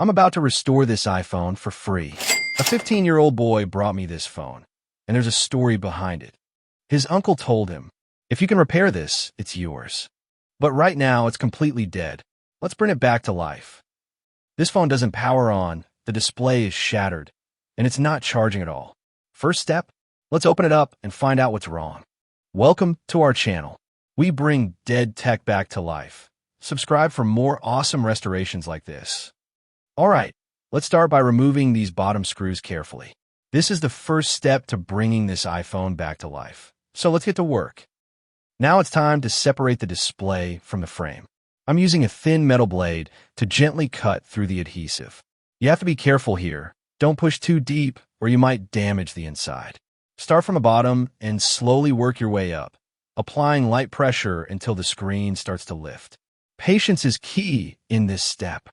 I'm about to restore this iPhone for free. A 15-year-old boy brought me this phone, and there's a story behind it. His uncle told him, if you can repair this, it's yours. But right now, it's completely dead. Let's bring it back to life. This phone doesn't power on, the display is shattered, and it's not charging at all. First step, let's open it up and find out what's wrong. Welcome to our channel. We bring dead tech back to life. Subscribe for more awesome restorations like this. All right, let's start by removing these bottom screws carefully. This is the first step to bringing this iPhone back to life. So let's get to work. Now it's time to separate the display from the frame. I'm using a thin metal blade to gently cut through the adhesive. You have to be careful here. Don't push too deep or you might damage the inside. Start from the bottom and slowly work your way up, applying light pressure until the screen starts to lift. Patience is key in this step.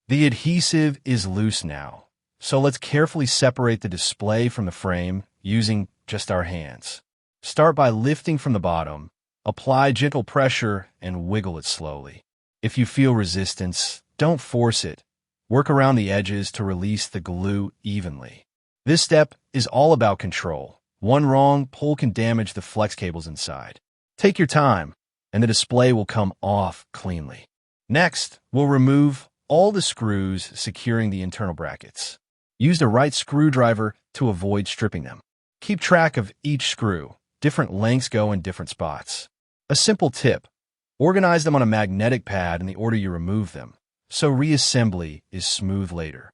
The adhesive is loose now, so let's carefully separate the display from the frame using just our hands. Start by lifting from the bottom, apply gentle pressure, and wiggle it slowly. If you feel resistance, don't force it. Work around the edges to release the glue evenly. This step is all about control. One wrong pull can damage the flex cables inside. Take your time, and the display will come off cleanly. Next, we'll remove all the screws securing the internal brackets. Use the right screwdriver to avoid stripping them. Keep track of each screw. Different lengths go in different spots. A simple tip, organize them on a magnetic pad in the order you remove them, so reassembly is smooth later.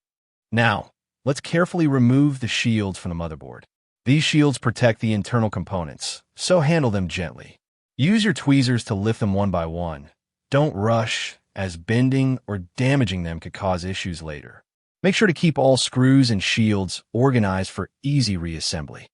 Now, let's carefully remove the shields from the motherboard. These shields protect the internal components, so handle them gently. Use your tweezers to lift them one by one. Don't rush, as bending or damaging them could cause issues later. Make sure to keep all screws and shields organized for easy reassembly.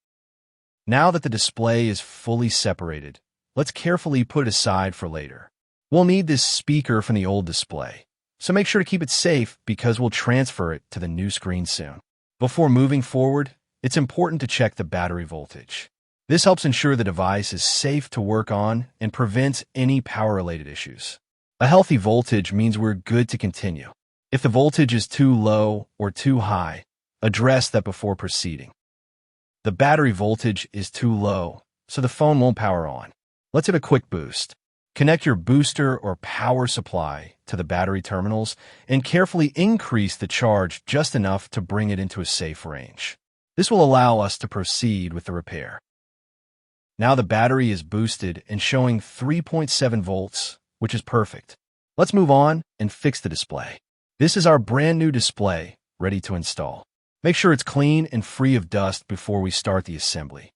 Now that the display is fully separated, let's carefully put it aside for later. We'll need this speaker from the old display, so make sure to keep it safe because we'll transfer it to the new screen soon. Before moving forward, it's important to check the battery voltage. This helps ensure the device is safe to work on and prevents any power-related issues. A healthy voltage means we're good to continue. If the voltage is too low or too high, address that before proceeding. The battery voltage is too low, so the phone won't power on. Let's hit a quick boost. Connect your booster or power supply to the battery terminals and carefully increase the charge just enough to bring it into a safe range. This will allow us to proceed with the repair. Now the battery is boosted and showing 3.7 volts, which is perfect. Let's move on and fix the display. This is our brand new display, ready to install. Make sure it's clean and free of dust before we start the assembly.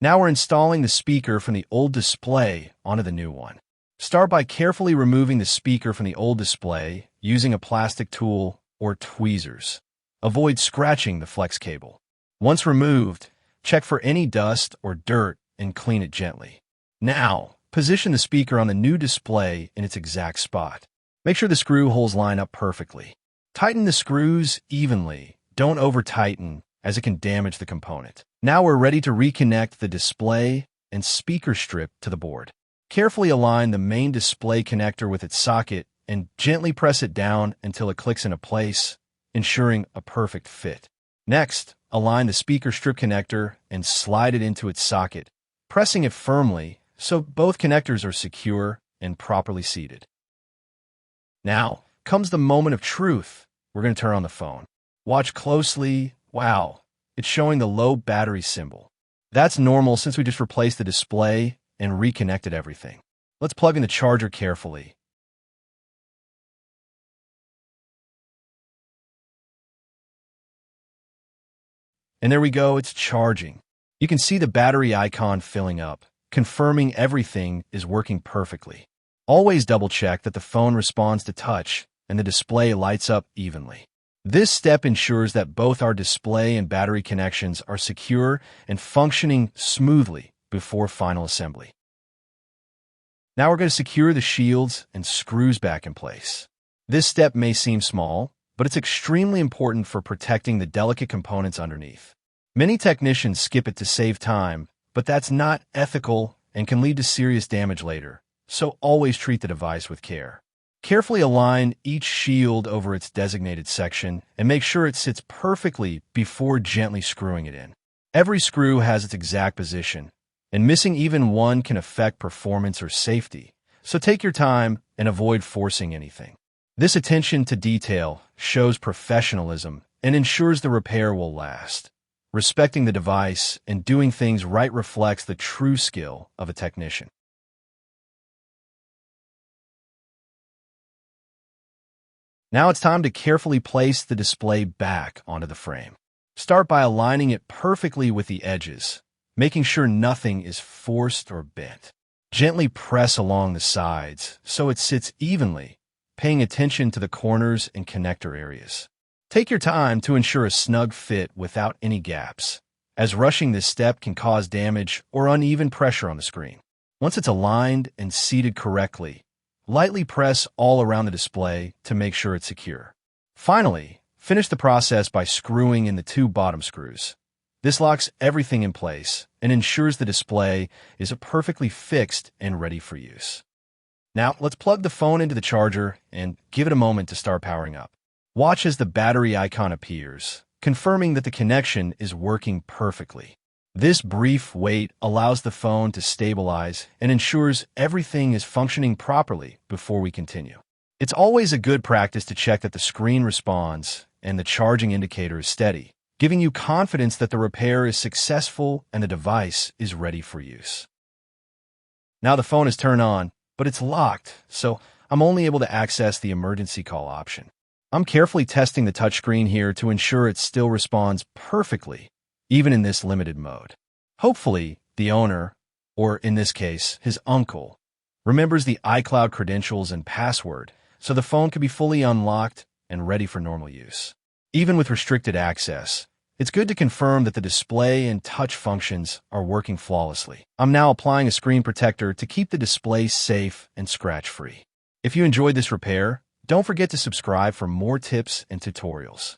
Now we're installing the speaker from the old display onto the new one. Start by carefully removing the speaker from the old display using a plastic tool or tweezers. Avoid scratching the flex cable. Once removed, check for any dust or dirt and clean it gently. Now, position the speaker on the new display in its exact spot. Make sure the screw holes line up perfectly. Tighten the screws evenly. Don't over-tighten, as it can damage the component. Now we're ready to reconnect the display and speaker strip to the board. Carefully align the main display connector with its socket and gently press it down until it clicks into place, ensuring a perfect fit. Next, align the speaker strip connector and slide it into its socket, pressing it firmly so both connectors are secure and properly seated. Now comes the moment of truth. We're going to turn on the phone. Watch closely. Wow, it's showing the low battery symbol. That's normal since we just replaced the display and reconnected everything. Let's plug in the charger carefully. And there we go, it's charging. You can see the battery icon filling up, confirming everything is working perfectly. Always double-check that the phone responds to touch and the display lights up evenly. This step ensures that both our display and battery connections are secure and functioning smoothly before final assembly. Now we're going to secure the shields and screws back in place. This step may seem small, but it's extremely important for protecting the delicate components underneath. Many technicians skip it to save time, but that's not ethical and can lead to serious damage later, so always treat the device with care. Carefully align each shield over its designated section and make sure it sits perfectly before gently screwing it in. Every screw has its exact position, and missing even one can affect performance or safety, so take your time and avoid forcing anything. This attention to detail shows professionalism and ensures the repair will last. Respecting the device and doing things right reflects the true skill of a technician. Now it's time to carefully place the display back onto the frame. Start by aligning it perfectly with the edges, making sure nothing is forced or bent. Gently press along the sides so it sits evenly, paying attention to the corners and connector areas. Take your time to ensure a snug fit without any gaps, as rushing this step can cause damage or uneven pressure on the screen. Once it's aligned and seated correctly, lightly press all around the display to make sure it's secure. Finally, finish the process by screwing in the 2 bottom screws. This locks everything in place and ensures the display is perfectly fixed and ready for use. Now, let's plug the phone into the charger and give it a moment to start powering up. Watch as the battery icon appears, confirming that the connection is working perfectly. This brief wait allows the phone to stabilize and ensures everything is functioning properly before we continue. It's always a good practice to check that the screen responds and the charging indicator is steady, giving you confidence that the repair is successful and the device is ready for use. Now the phone is turned on, but it's locked, so I'm only able to access the emergency call option. I'm carefully testing the touchscreen here to ensure it still responds perfectly, even in this limited mode. Hopefully, the owner, or in this case, his uncle, remembers the iCloud credentials and password so the phone can be fully unlocked and ready for normal use. Even with restricted access, it's good to confirm that the display and touch functions are working flawlessly. I'm now applying a screen protector to keep the display safe and scratch-free. If you enjoyed this repair, don't forget to subscribe for more tips and tutorials.